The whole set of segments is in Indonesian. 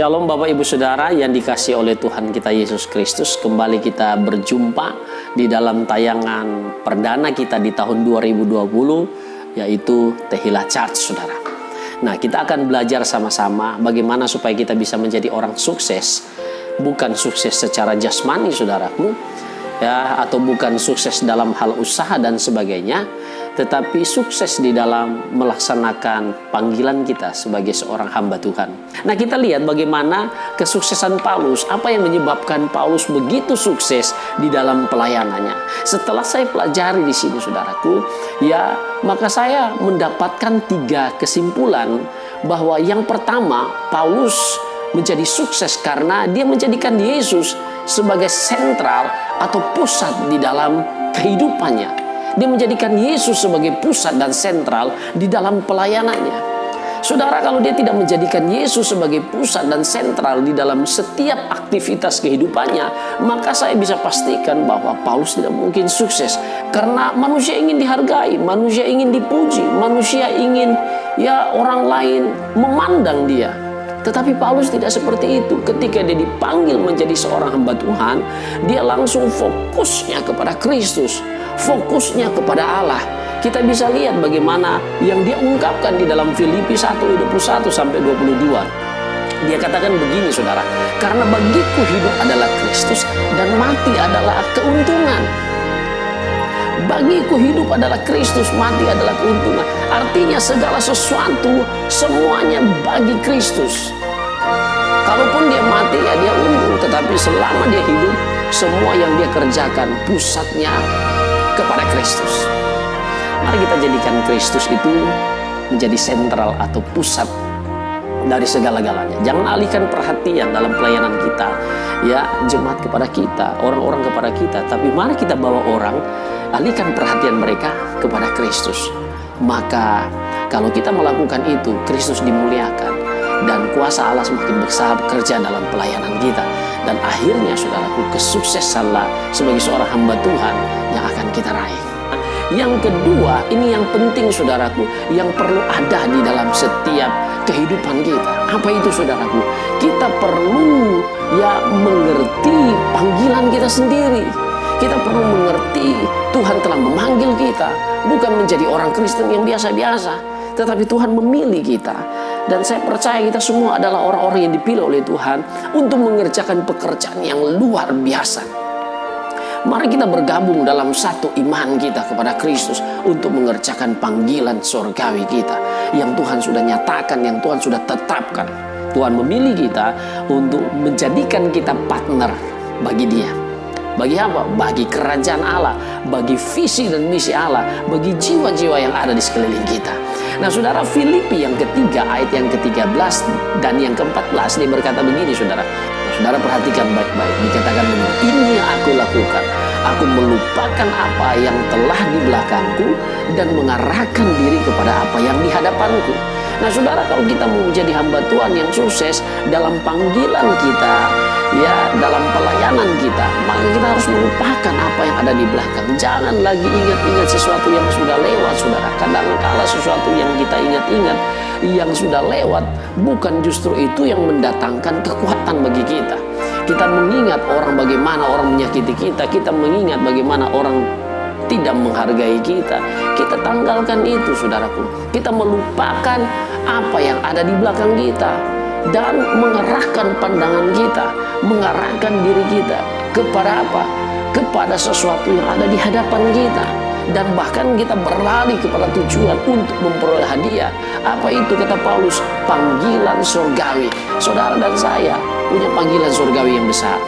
Shalom Bapak Ibu Saudara yang dikasihi oleh Tuhan kita Yesus Kristus. Kembali kita berjumpa di dalam tayangan perdana kita di tahun 2020, yaitu Tehillah Church, Saudara. Nah, kita akan belajar sama-sama bagaimana supaya kita bisa menjadi orang sukses. Bukan sukses secara jasmani, saudaraku, ya, atau bukan sukses dalam hal usaha dan sebagainya, tetapi sukses di dalam melaksanakan panggilan kita sebagai seorang hamba Tuhan. Nah, kita lihat bagaimana kesuksesan Paulus, apa yang menyebabkan Paulus begitu sukses di dalam pelayanannya. Setelah saya pelajari di sini, saudaraku, ya, maka saya mendapatkan 3 kesimpulan bahwa yang pertama, Paulus menjadi sukses karena dia menjadikan Yesus sebagai sentral atau pusat di dalam kehidupannya. Dia menjadikan Yesus sebagai pusat dan sentral di dalam pelayanannya. Saudara, kalau dia tidak menjadikan Yesus sebagai pusat dan sentral di dalam setiap aktivitas kehidupannya, maka saya bisa pastikan bahwa Paulus tidak mungkin sukses. Karena manusia ingin dihargai, manusia ingin dipuji, manusia ingin orang lain memandang dia. Tetapi Paulus tidak seperti itu. Ketika dia dipanggil menjadi seorang hamba Tuhan, dia langsung fokusnya kepada Kristus, fokusnya kepada Allah. Kita bisa lihat bagaimana yang dia ungkapkan di dalam Filipi 1:21-22. Dia katakan begini, saudara, karena bagiku hidup adalah Kristus dan mati adalah keuntungan. Bagiku hidup adalah Kristus, mati adalah keuntungan. Artinya segala sesuatu semuanya bagi Kristus. Kalaupun dia mati, ya dia untung. Tetapi selama dia hidup, semua yang dia kerjakan pusatnya kepada Kristus. Mari kita jadikan Kristus itu menjadi sentral atau pusat dari segala-galanya. Jangan alihkan perhatian dalam pelayanan kita, ya, jemaat kepada kita, orang-orang kepada kita. Tapi mari kita bawa orang, alihkan perhatian mereka kepada Kristus. Maka kalau kita melakukan itu, Kristus dimuliakan dan kuasa Allah semakin besar bekerja dalam pelayanan kita. Dan akhirnya, saudaraku, kesuksesanlah sebagai seorang hamba Tuhan yang akan kita raih. Yang kedua, ini yang penting, saudaraku, yang perlu ada di dalam setiap kehidupan kita. Apa itu, saudaraku? Kita perlu mengerti panggilan kita sendiri. Kita perlu mengerti Tuhan telah memanggil kita, bukan menjadi orang Kristen yang biasa-biasa, tetapi Tuhan memilih kita. Dan saya percaya kita semua adalah orang-orang yang dipilih oleh Tuhan untuk mengerjakan pekerjaan yang luar biasa. Mari kita bergabung dalam satu iman kita kepada Kristus untuk mengerjakan panggilan surgawi kita yang Tuhan sudah nyatakan, yang Tuhan sudah tetapkan. Tuhan memilih kita untuk menjadikan kita partner bagi Dia. Bagi apa? Bagi kerajaan Allah, bagi visi dan misi Allah, bagi jiwa-jiwa yang ada di sekeliling kita. Nah, saudara, Filipi yang ketiga, ayat yang ke-13 dan yang ke-14, dia berkata begini, saudara. Saudara perhatikan baik-baik, dikatakan begini, ini yang aku lakukan. Aku melupakan apa yang telah di belakangku dan mengarahkan diri kepada apa yang di hadapanku. Nah, saudara, kalau kita mau menjadi hamba Tuhan yang sukses dalam panggilan kita, ya, dalam pelayanan kita, maka kita harus melupakan apa yang ada di belakang. Jangan lagi ingat-ingat sesuatu yang sudah lewat, saudara. Kadang-kala sesuatu yang kita ingat-ingat yang sudah lewat, bukan justru itu yang mendatangkan kekuatan bagi kita. Kita mengingat orang bagaimana orang menyakiti kita, kita mengingat bagaimana orang tidak menghargai kita. Kita tanggalkan itu, saudaraku. Kita melupakan apa yang ada di belakang kita dan mengarahkan pandangan kita, mengarahkan diri kita kepada apa? Kepada sesuatu yang ada di hadapan kita. Dan bahkan kita berlari kepada tujuan untuk memperoleh hadiah. Apa itu, kata Paulus? Panggilan surgawi. Saudara dan saya punya panggilan surgawi yang besar.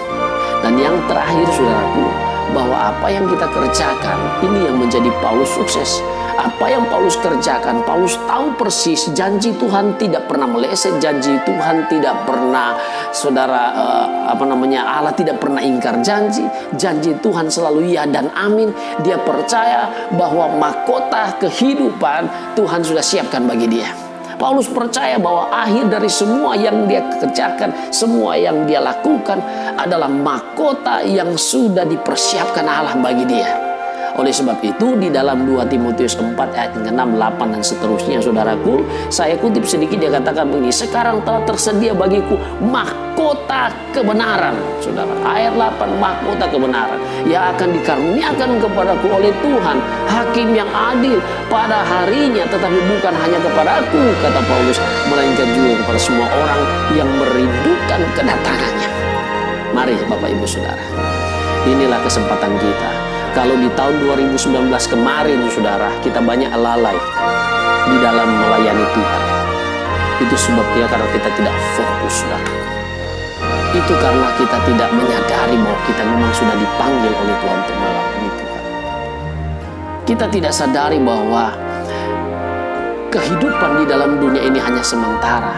Dan yang terakhir, saudaraku, bahwa apa yang kita kerjakan ini yang menjadi Paulus sukses. Apa yang Paulus kerjakan, Paulus tahu persis janji Tuhan tidak pernah meleset, janji Tuhan tidak pernah, saudara, Allah tidak pernah ingkar janji Tuhan selalu ya dan amin. Dia percaya bahwa mahkota kehidupan Tuhan sudah siapkan bagi dia. Paulus percaya bahwa akhir dari semua yang dia kerjakan, semua yang dia lakukan adalah mahkota yang sudah dipersiapkan Allah bagi dia. Oleh sebab itu di dalam 2 Timotius 4 ayat 6, 8 dan seterusnya saudaraku, saya kutip sedikit, dia katakan begini, sekarang telah tersedia bagiku mahkota kebenaran. Saudara, ayat 8, mahkota kebenaran yang akan dikaruniakan kepadaku oleh Tuhan, hakim yang adil pada harinya, tetapi bukan hanya kepada aku, kata Paulus, melainkan juga kepada semua orang yang merindukan kedatangannya. Mari Bapak Ibu Saudara, inilah kesempatan kita. Kalau di tahun 2019 kemarin saudara, kita banyak lalai di dalam melayani Tuhan. Itu sebabnya karena kita tidak fokus, saudara. Itu karena kita tidak menyadari bahwa kita memang sudah dipanggil oleh Tuhan untuk melayani Tuhan. Kita tidak sadari bahwa kehidupan di dalam dunia ini hanya sementara.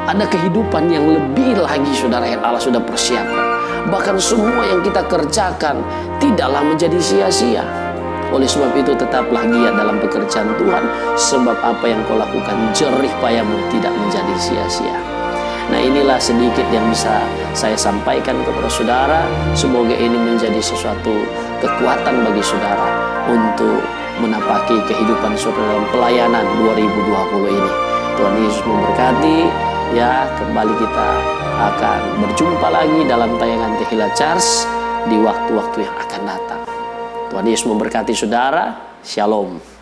Ada kehidupan yang lebih lagi saudara yang Allah sudah persiapkan. Bahkan semua yang kita kerjakan tidaklah menjadi sia-sia. Oleh sebab itu tetaplah giat dalam pekerjaan Tuhan, sebab apa yang kau lakukan jerih payahmu tidak menjadi sia-sia. Nah, inilah sedikit yang bisa saya sampaikan kepada saudara. Semoga ini menjadi sesuatu kekuatan bagi saudara untuk menapaki kehidupan saudara dalam pelayanan 2020 ini. Tuhan Yesus memberkati. Ya, kembali kita akan berjumpa lagi dalam tayangan Tehillah Charge di waktu-waktu yang akan datang. Tuhan Yesus memberkati saudara. Shalom.